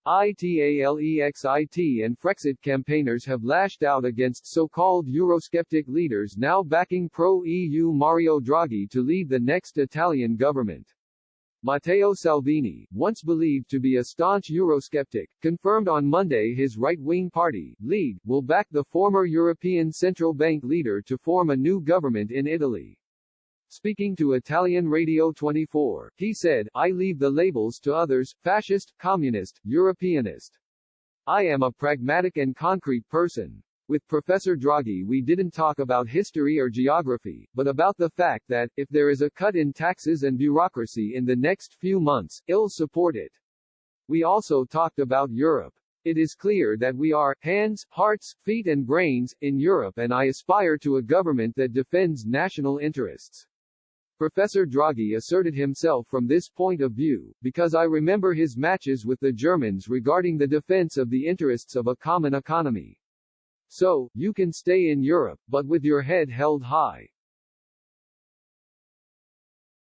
Italexit and Frexit campaigners have lashed out against so-called Eurosceptic leaders now backing pro-EU Mario Draghi to lead the next Italian government. Matteo Salvini, once believed to be a staunch Eurosceptic, confirmed on Monday his right-wing party, League, will back the former European Central Bank leader to form a new government in Italy. Speaking to Italian Radio 24, he said, "I leave the labels to others, fascist, communist, Europeanist. I am a pragmatic and concrete person. With Professor Draghi we didn't talk about history or geography, but about the fact that, if there is a cut in taxes and bureaucracy in the next few months, he'll support it. We also talked about Europe. It is clear that we are, hands, hearts, feet and brains, in Europe and I aspire to a government that defends national interests." Professor Draghi asserted himself from this point of view, because I remember his matches with the Germans regarding the defense of the interests of a common economy. So, you can stay in Europe, but with your head held high.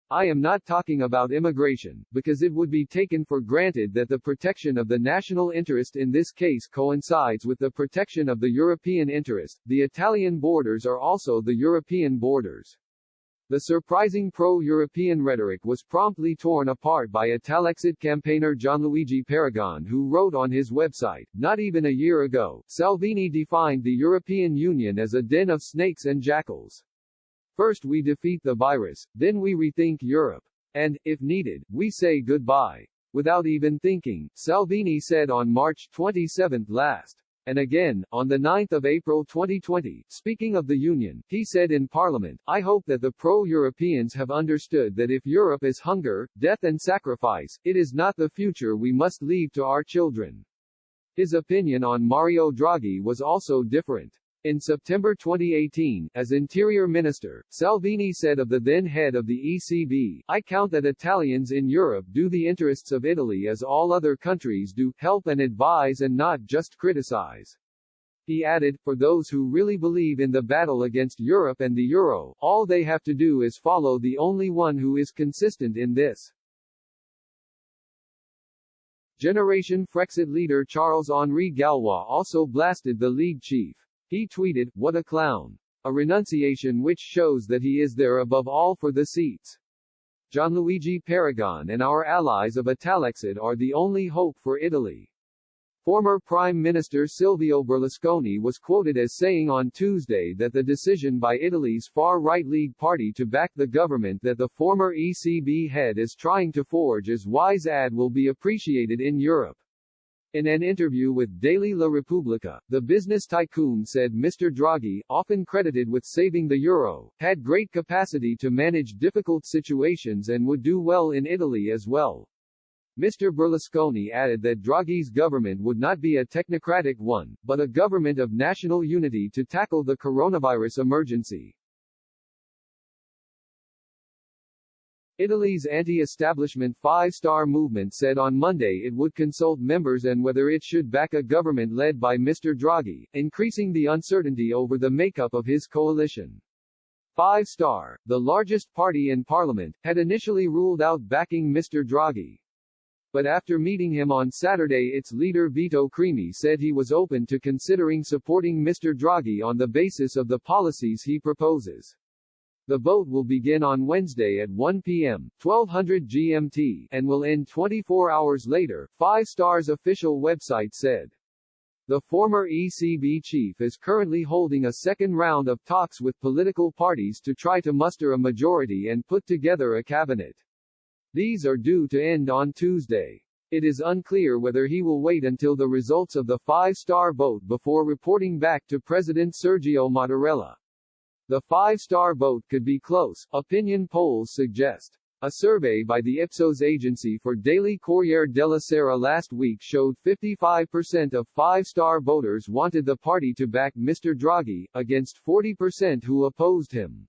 I am not talking about immigration, because it would be taken for granted that the protection of the national interest in this case coincides with the protection of the European interest. The Italian borders are also the European borders. The surprising pro-European rhetoric was promptly torn apart by Italexit campaigner Gianluigi Paragon, who wrote on his website, "Not even a year ago, Salvini defined the European Union as a den of snakes and jackals. First we defeat the virus, then we rethink Europe. And, if needed, we say goodbye. Without even thinking," Salvini said on March 27 last. And again, on 9 April 2020, speaking of the Union, he said in Parliament, "I hope that the pro-Europeans have understood that if Europe is hunger, death and sacrifice, it is not the future we must leave to our children." His opinion on Mario Draghi was also different. In September 2018, as Interior Minister, Salvini said of the then head of the ECB, "I count that Italians in Europe do the interests of Italy as all other countries do, help and advise and not just criticize." He added, "For those who really believe in the battle against Europe and the euro, all they have to do is follow the only one who is consistent in this." Generation Frexit leader Charles-Henri Gallois also blasted the League chief. He tweeted, "What a clown. A renunciation which shows that he is there above all for the seats. Gianluigi Paragon and our allies of Italexit are the only hope for Italy." Former Prime Minister Silvio Berlusconi was quoted as saying on Tuesday that the decision by Italy's far-right League party to back the government that the former ECB head is trying to forge as wise ad will be appreciated in Europe. In an interview with Daily La Repubblica, the business tycoon said Mr. Draghi, often credited with saving the euro, had great capacity to manage difficult situations and would do well in Italy as well. Mr. Berlusconi added that Draghi's government would not be a technocratic one, but a government of national unity to tackle the coronavirus emergency. Italy's anti-establishment Five-Star Movement said on Monday it would consult members and whether it should back a government led by Mr. Draghi, increasing the uncertainty over the makeup of his coalition. Five Star, the largest party in parliament, had initially ruled out backing Mr. Draghi. But after meeting him on Saturday, its leader Vito Crimi said he was open to considering supporting Mr. Draghi on the basis of the policies he proposes. The vote will begin on Wednesday at 1 p.m., 1200 GMT, and will end 24 hours later, Five Star's official website said. The former ECB chief is currently holding a second round of talks with political parties to try to muster a majority and put together a cabinet. These are due to end on Tuesday. It is unclear whether he will wait until the results of the Five-Star vote before reporting back to President Sergio Mattarella. The Five-Star vote could be close, opinion polls suggest. A survey by the Ipsos agency for Daily Corriere della Sera last week showed 55% of Five-Star voters wanted the party to back Mr. Draghi, against 40% who opposed him.